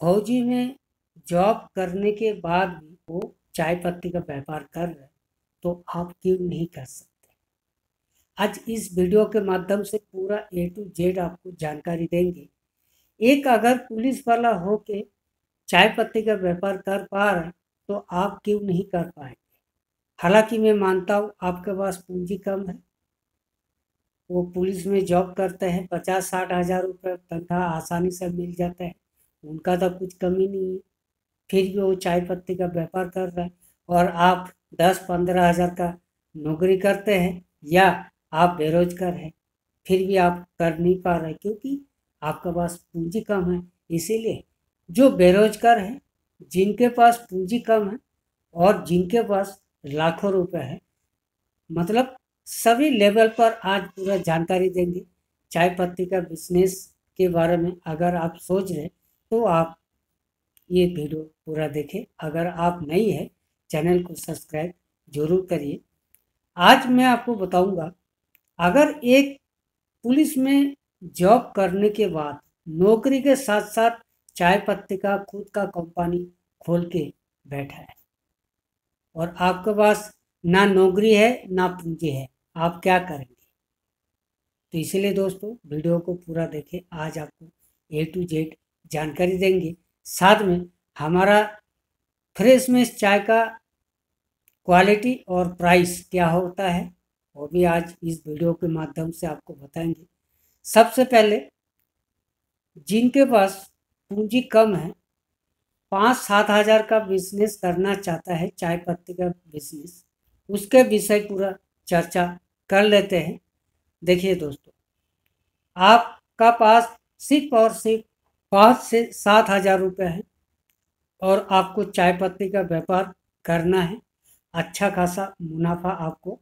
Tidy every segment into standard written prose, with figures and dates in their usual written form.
फौजी में जॉब करने के बाद भी वो चाय पत्ती का व्यापार कर रहे हैं, तो आप क्यों नहीं कर सकते। आज इस वीडियो के माध्यम से पूरा A to Z आपको जानकारी देंगे। एक अगर पुलिस वाला हो के चाय पत्ती का व्यापार कर पा रहा है, तो आप क्यों नहीं कर पाएंगे। हालांकि मैं मानता हूँ आपके पास पूंजी कम है। वो पुलिस में जॉब करते हैं, 50-60 हज़ार रुपये तनख्वाह आसानी से मिल जाता है, उनका तो कुछ कमी नहीं है। फिर भी वो चाय पत्ती का व्यापार कर रहा है और आप 10-15 हज़ार का नौकरी करते हैं या आप बेरोजगार हैं, फिर भी आप कर नहीं पा रहे क्योंकि आपके पास पूंजी कम है। इसीलिए जो बेरोजगार हैं, जिनके पास पूंजी कम है और जिनके पास लाखों रुपए है, मतलब सभी लेवल पर आज पूरा जानकारी देंगे चाय पत्ती का बिजनेस के बारे में। अगर आप सोच रहे तो आप ये वीडियो पूरा देखें। अगर आप नई है चैनल को सब्सक्राइब जरूर करिए। आज मैं आपको बताऊंगा, अगर एक पुलिस में जॉब करने के बाद नौकरी के साथ साथ चाय पत्ती का खुद का कंपनी खोल के बैठा है और आपके पास ना नौकरी है ना पूंजी है, आप क्या करेंगे। तो इसलिए दोस्तों वीडियो को पूरा देखें। आज आपको A to Z जानकारी देंगे। साथ में हमारा फ्रेश में चाय का क्वालिटी और प्राइस क्या होता है वो भी आज इस वीडियो के माध्यम से आपको बताएंगे। सबसे पहले जिनके पास पूंजी कम है, 5-7 हज़ार का बिजनेस करना चाहता है चाय पत्ती का बिजनेस, उसके विषय पूरा चर्चा कर लेते हैं। देखिए दोस्तों, आपका पास सिर्फ और सिर्फ 5 से 7 हज़ार रुपये है और आपको चाय पत्ती का व्यापार करना है। अच्छा खासा मुनाफा आपको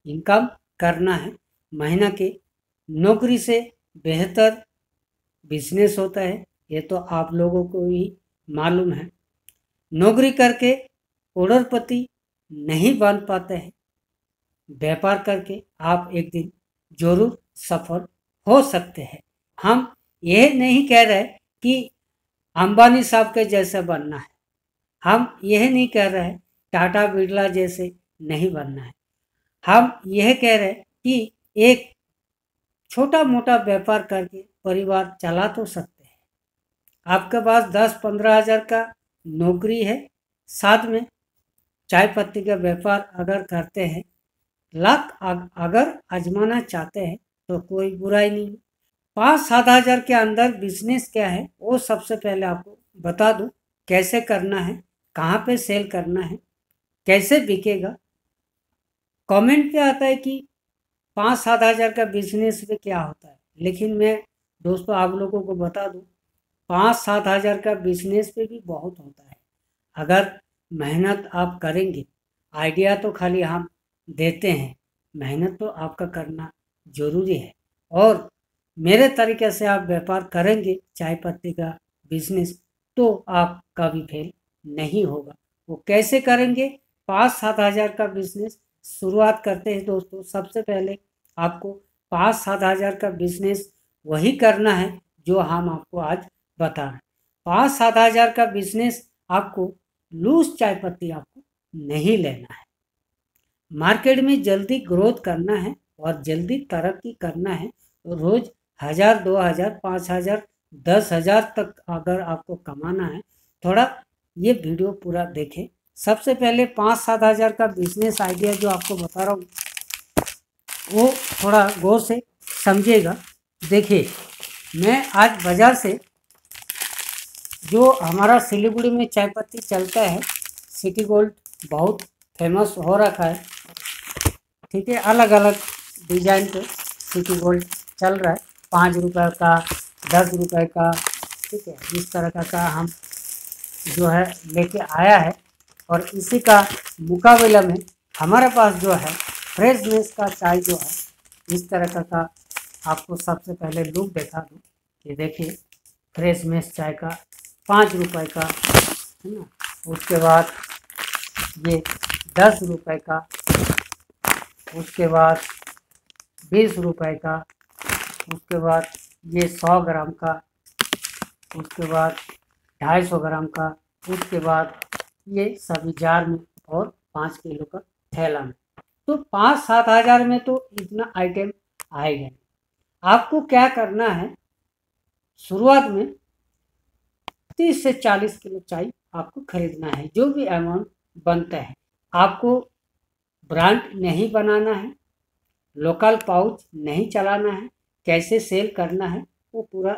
इनकम करना है। महीना के नौकरी से बेहतर बिजनेस होता है, ये तो आप लोगों को ही मालूम है। नौकरी करके करोड़पति नहीं बन पाते हैं, व्यापार करके आप एक दिन जरूर सफल हो सकते हैं। हम यह नहीं कह रहे कि अंबानी साहब के जैसे बनना है, हम यह नहीं कह रहे टाटा बिरला जैसे नहीं बनना है। हम यह कह रहे कि एक छोटा मोटा व्यापार करके परिवार चला तो सकते हैं। आपके पास 10-15 हज़ार का नौकरी है, साथ में चाय पत्ती का व्यापार अगर करते हैं, लाख अगर आजमाना चाहते हैं तो कोई बुराई नहीं। 5-7 हज़ार के अंदर बिजनेस क्या है वो सबसे पहले आपको बता दूं। कैसे करना है, कहाँ पे सेल करना है, कैसे बिकेगा। कमेंट पे आता है कि 5-7 हज़ार का बिजनेस में क्या होता है, लेकिन मैं दोस्तों आप लोगों को बता दूं 5-7 हज़ार का बिजनेस पे भी बहुत होता है। अगर मेहनत आप करेंगे, आइडिया तो खाली हम देते हैं, मेहनत तो आपका करना जरूरी है। और मेरे तरीके से आप व्यापार करेंगे चाय पत्ती का बिजनेस, तो आप कभी फेल नहीं होगा। वो कैसे करेंगे। 5-7 हज़ार का बिजनेस शुरुआत करते हैं दोस्तों। सबसे पहले आपको 5-7 हज़ार का बिजनेस वही करना है जो हम आपको आज बता रहे हैं। 5-7 हज़ार का बिजनेस आपको लूज चाय पत्ती आपको नहीं लेना है। मार्केट में जल्दी ग्रोथ करना है और जल्दी तरक्की करना है, तो रोज 1,000, 2,000, 5,000, 10,000 तक अगर आपको कमाना है, थोड़ा ये वीडियो पूरा देखें। सबसे पहले 5-7 हज़ार का बिजनेस आइडिया जो आपको बता रहा हूँ वो थोड़ा गौर से समझिएगा। देखिए, मैं आज बाज़ार से जो हमारा सिलीगुड़ी में चाय पत्ती चलता है, सिटी गोल्ड बहुत फेमस हो रखा है, ठीक है। अलग अलग डिजाइन पे सिटी गोल्ड चल रहा है, 5 रुपये का, 10 रुपये का, ठीक है। इस तरह का हम जो है लेके आया है और इसी का मुकाबला में हमारे पास जो है फ्रेशनेस का चाय जो है इस तरह का आपको सबसे पहले लुक दिखा दूँ कि देखिए फ्रेशनेस चाय का 5 रुपये का है ना। उसके बाद ये 10 रुपये का, उसके बाद 20 रुपये का, उसके बाद ये 100 ग्राम का, उसके बाद 250 ग्राम का, उसके बाद ये सभी जार में और 5 किलो का थैला में। तो 5-7 हज़ार में तो इतना आइटम आएगा। आपको क्या करना है, शुरुआत में 30 से 40 किलो चाय आपको खरीदना है, जो भी अमाउंट बनता है। आपको ब्रांड नहीं बनाना है, लोकल पाउच नहीं चलाना है, कैसे सेल करना है वो पूरा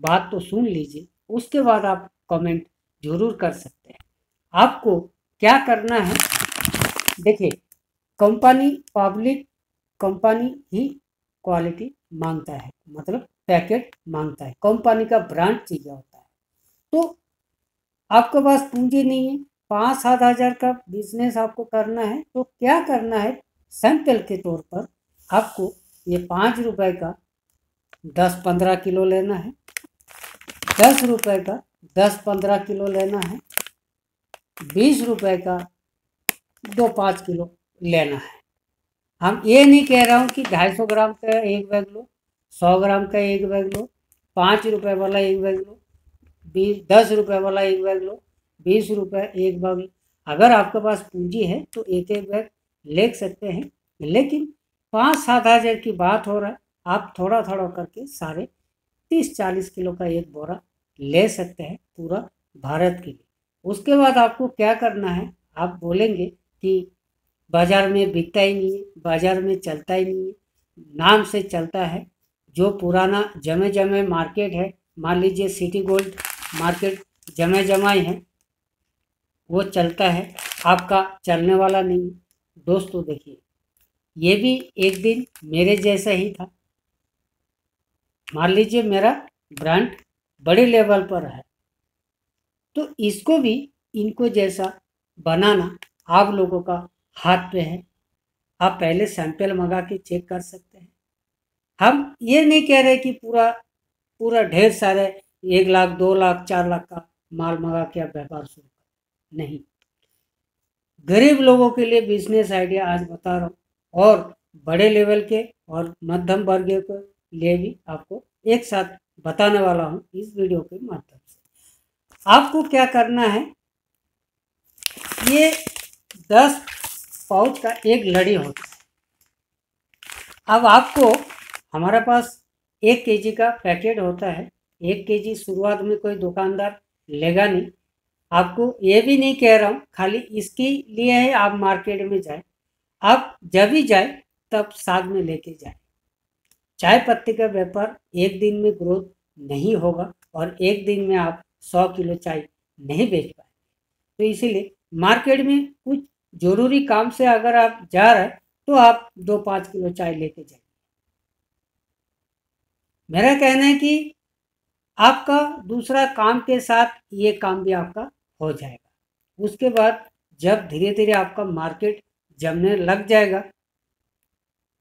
बात तो सुन लीजिए, उसके बाद आप कमेंट जरूर कर सकते हैं। आपको क्या करना है, देखिए कंपनी, पब्लिक कंपनी ही क्वालिटी मांगता है, मतलब पैकेट मांगता है, कंपनी का ब्रांड चाहिए होता है। तो आपके पास पूंजी नहीं है, 5-7 हज़ार का बिजनेस आपको करना है, तो क्या करना है, सैंपल के तौर पर आपको ये 5 रुपए का 10-15 किलो लेना है, 10 रुपए का 10-15 किलो लेना है, 20 रुपए का 2-5 किलो लेना है। हम ये नहीं कह रहा हूँ कि 250 ग्राम का एक बैग लो, 100 ग्राम का एक बैग लो, 5 रुपए वाला एक बैग लो, 10 रुपए वाला एक बैग लो, 20 रुपए एक बैग लो। अगर आपके पास पूंजी है तो एक एक बैग ले सकते हैं, लेकिन 5-7 हज़ार की बात हो रहा है, आप थोड़ा थोड़ा करके सारे 30-40 किलो का एक बोरा ले सकते हैं पूरा भारत के लिए। उसके बाद आपको क्या करना है, आप बोलेंगे कि बाज़ार में बिकता ही नहीं है, बाज़ार में चलता ही नहीं है, नाम से चलता है। जो पुराना जमे जमे मार्केट है, मान लीजिए सिटी गोल्ड मार्केट जमे जमाई है, वो चलता है, आपका चलने वाला नहीं है। दोस्तों देखिए, ये भी एक दिन मेरे जैसा ही था। मान लीजिए मेरा ब्रांड बड़े लेवल पर है, तो इसको भी इनको जैसा बनाना आप लोगों का हाथ पे है। आप पहले सैंपल मंगा के चेक कर सकते हैं। हम ये नहीं कह रहे कि पूरा पूरा ढेर सारे 1 लाख 2 लाख 4 लाख का माल मंगा के आप व्यापार शुरू करें, नहीं। गरीब लोगों के लिए बिजनेस आइडिया आज बता रहा हूँ, और बड़े लेवल के और मध्यम वर्ग के लिए भी आपको एक साथ बताने वाला हूँ इस वीडियो के माध्यम से। आपको क्या करना है, ये 10 पाउच का एक लड़ी होता है। अब आपको, हमारे पास 1 केजी का पैकेट होता है। 1 केजी शुरुआत में कोई दुकानदार लेगा नहीं। आपको ये भी नहीं कह रहा हूँ खाली इसके लिए है आप मार्केट में जाए, आप जब भी जाए तब साथ में लेके जाए। चाय पत्ती का व्यापार एक दिन में ग्रोथ नहीं होगा, और एक दिन में आप 100 किलो चाय नहीं बेच पाए। तो इसीलिए मार्केट में कुछ जरूरी काम से अगर आप जा रहे हैं तो आप 2-5 किलो चाय लेके जाइए। मेरा कहना है कि आपका दूसरा काम के साथ ये काम भी आपका हो जाएगा। उसके बाद जब धीरे धीरे आपका मार्केट जमने लग जाएगा,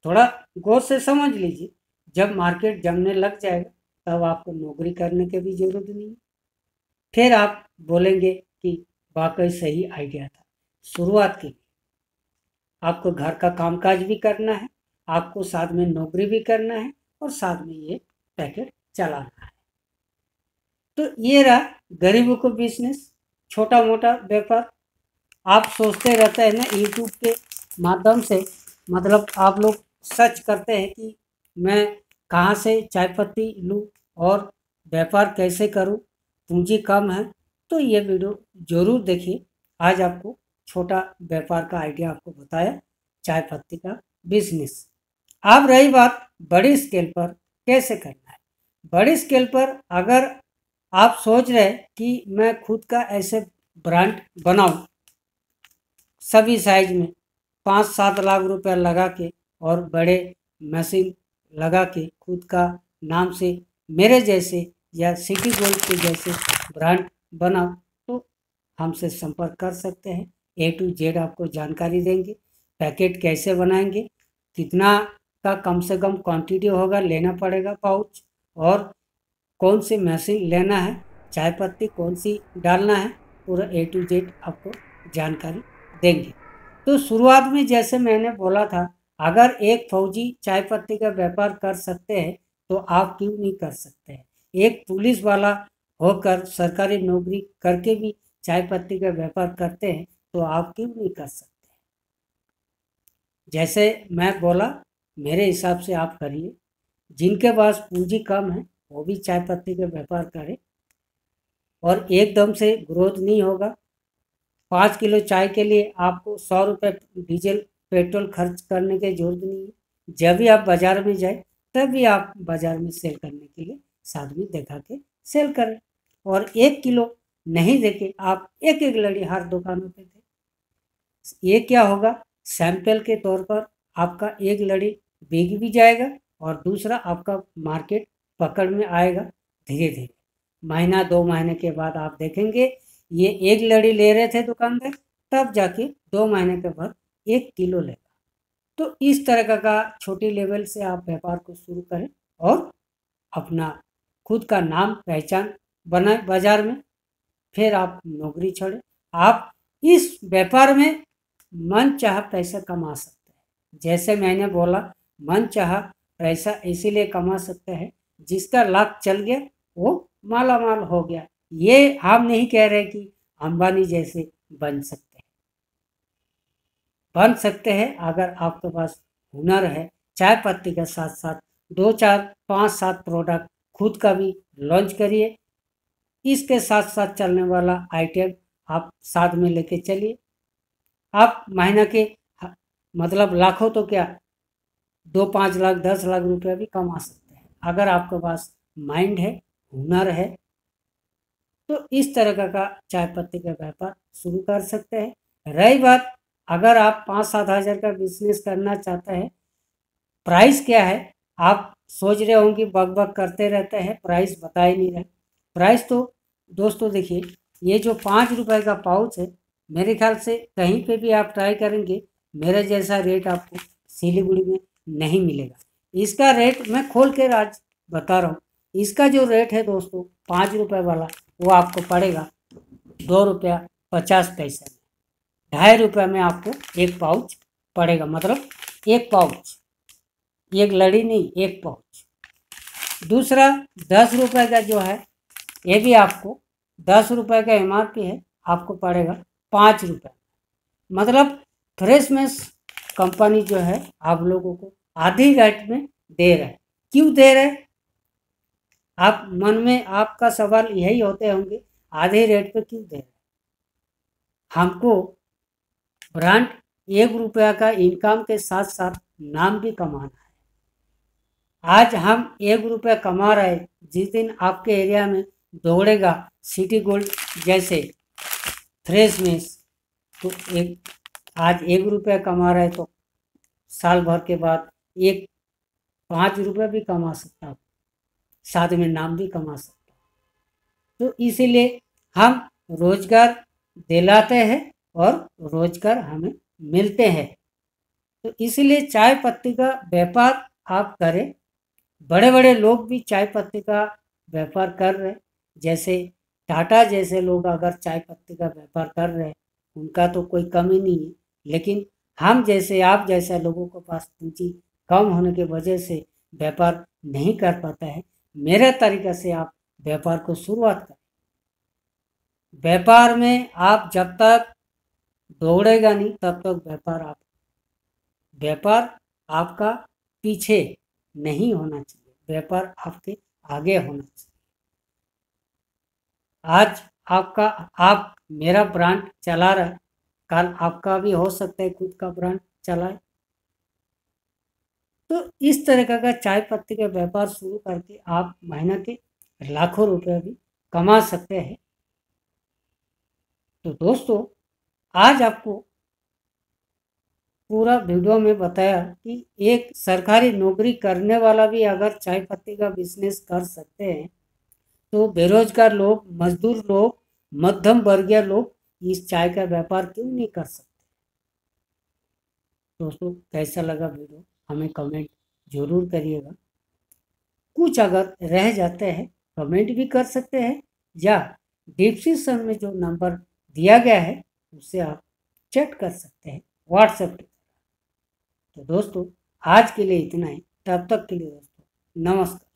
थोड़ा गौर से समझ लीजिए, जब मार्केट जमने लग जाएगा तब आपको नौकरी करने की भी जरूरत नहीं है। फिर आप बोलेंगे कि वाकई सही आइडिया था। शुरुआत के लिए आपको घर का कामकाज भी करना है, आपको साथ में नौकरी भी करना है, और साथ में ये पैकेट चलाना है। तो ये रहा गरीबों को बिजनेस, छोटा मोटा व्यापार। आप सोचते रहते हैं ना यूट्यूब के माध्यम से, मतलब आप लोग सर्च करते हैं कि मैं कहाँ से चाय पत्ती लूँ और व्यापार कैसे करूँ, पूंजी कम है, तो ये वीडियो ज़रूर देखिए। आज आपको छोटा व्यापार का आइडिया आपको बताया, चाय पत्ती का बिजनेस। अब रही बात बड़ी स्केल पर कैसे करना है। बड़ी स्केल पर अगर आप सोच रहे कि मैं खुद का ऐसे ब्रांड बनाऊं, सभी साइज में 5-7 लाख रुपया लगा के और बड़े मशीन लगा के खुद का नाम से मेरे जैसे या सिटी गोल्ड के जैसे ब्रांड बनाओ, तो हमसे संपर्क कर सकते हैं। A to Z आपको जानकारी देंगे। पैकेट कैसे बनाएंगे, कितना का कम से कम क्वांटिटी होगा लेना पड़ेगा पाउच, और कौन सी मशीन लेना है, चाय पत्ती कौन सी डालना है, पूरा A to Z आपको जानकारी देंगे। तो शुरुआत में जैसे मैंने बोला था, अगर एक फौजी चाय पत्ती का व्यापार कर सकते हैं तो आप क्यों नहीं कर सकते हैं। एक पुलिस वाला होकर सरकारी नौकरी करके भी चाय पत्ती का व्यापार करते हैं, तो आप क्यों नहीं कर सकते? जैसे मैं बोला, मेरे हिसाब से आप करिए। जिनके पास पूंजी कम है वो भी चाय पत्ती का व्यापार करें, और एकदम से ग्रोथ नहीं होगा। 5 किलो चाय के लिए आपको 100 रुपये डीजल पेट्रोल खर्च करने की जरूरत नहीं है। जब भी आप बाजार में जाए तभी आप बाजार में सेल करने के लिए साथ में देखा के सेल करें, और 1 किलो नहीं देके आप एक एक लड़ी हर दुकानों पे दें। ये क्या होगा, सैंपल के तौर पर आपका एक लड़ी बिक भी जाएगा, और दूसरा आपका मार्केट पकड़ में आएगा। धीरे धीरे महीना 2 महीने के बाद आप देखेंगे ये एक लड़ी ले रहे थे दुकानदार, तब जाके 2 महीने के बाद 1 किलो लेगा। तो इस तरह का छोटी लेवल से आप व्यापार को शुरू करें और अपना खुद का नाम पहचान बनाए बाजार में, फिर आप नौकरी छोड़ें। आप इस व्यापार में मन चाह पैसा कमा सकते हैं। जैसे मैंने बोला, मन चाह पैसा इसीलिए कमा सकते हैं जिसका लाख चल गया वो माला माल हो गया। ये हम नहीं कह रहे कि अंबानी जैसे बन सकते हैं। बन सकते हैं अगर आपके पास हुनर है। चाय पत्ती के साथ साथ 2 4 5 7 प्रोडक्ट खुद का भी लॉन्च करिए। इसके साथ साथ चलने वाला आइटम आप साथ में लेके चलिए। आप महीना के मतलब लाखों तो क्या, 2 5 लाख 10 लाख रुपया भी कमा सकते हैं अगर आपके पास माइंड है, हुनर है। तो इस तरह का चाय पत्ती का व्यापार शुरू कर सकते हैं। रही बात, अगर आप 5-7 हज़ार का बिजनेस करना चाहते हैं, प्राइस क्या है? आप सोच रहे होंगे बक बक करते रहते हैं, प्राइस बता ही नहीं रहे। प्राइस तो दोस्तों देखिए, ये जो 5 रुपए का पाउच है, मेरे ख्याल से कहीं पे भी आप ट्राई करेंगे मेरे जैसा रेट आपको सिलीगुड़ी में नहीं मिलेगा। इसका रेट मैं खोल के आज बता रहा हूँ। इसका जो रेट है दोस्तों 5 रुपए वाला, वो आपको पड़ेगा 2 रुपया 50 पैसे में। 2.5 रुपये में आपको एक पाउच पड़ेगा, मतलब एक पाउच, एक लड़ी नहीं, एक पाउच। दूसरा 10 रुपये का जो है, ये भी आपको 10 रुपये का MRP है, आपको पड़ेगा 5 रुपये। मतलब फ्रेशमेस कंपनी जो है आप लोगों को आधी रेट में दे रहा है। क्यों दे रहे हैं? आप मन में आपका सवाल यही होते होंगे, आधे रेट पे क्यों दे रहे हैं? हमको ब्रांड 1 रुपया का इनकम के साथ साथ नाम भी कमाना है। आज हम 1 रुपया कमा रहे, जिस दिन आपके एरिया में दौड़ेगा सिटी गोल्ड जैसे फ्रेशनेस, तो आज 1 रुपया कमा रहे तो साल भर के बाद 5 रुपये भी कमा सकता हूँ, साथ में नाम भी कमा सकता हूँ। तो इसीलिए हम रोजगार दिलाते हैं और रोजगार हमें मिलते हैं। तो इसीलिए चाय पत्ती का व्यापार आप करें। बड़े बड़े लोग भी चाय पत्ती का व्यापार कर रहे हैं। जैसे टाटा जैसे लोग अगर चाय पत्ती का व्यापार कर रहे हैं, उनका तो कोई कमी नहीं है। लेकिन हम जैसे, आप जैसे लोगों के पास पूंजी कम होने की वजह से व्यापार नहीं कर पाता है। मेरे तरीक़े से आप व्यापार को शुरुआत करें। व्यापार में आप जब तक दौड़ेगा नहीं तब तक व्यापार आपका पीछे नहीं होना चाहिए, व्यापार आपके आगे होना चाहिए। आज आप मेरा ब्रांड चला रहा है, कल आपका भी हो सकता है खुद का ब्रांड चलाए। तो इस तरह का चाय पत्ती का व्यापार शुरू करके आप महीने के लाखों रुपए भी कमा सकते हैं। तो दोस्तों, आज आपको पूरा वीडियो में बताया कि एक सरकारी नौकरी करने वाला भी अगर चाय पत्ती का बिजनेस कर सकते हैं, तो बेरोजगार लोग, मजदूर लोग, मध्यम वर्गीय लोग इस चाय का व्यापार क्यों नहीं कर सकते? दोस्तों, कैसा लगा वीडियो हमें कमेंट जरूर करिएगा। कुछ अगर रह जाते हैं कमेंट भी कर सकते हैं, या डिस्क्रिप्शन में जो नंबर दिया गया है उससे आप चैट कर सकते हैं व्हाट्सएप पे। तो दोस्तों, आज के लिए इतना ही। तब तक के लिए दोस्तों, नमस्कार।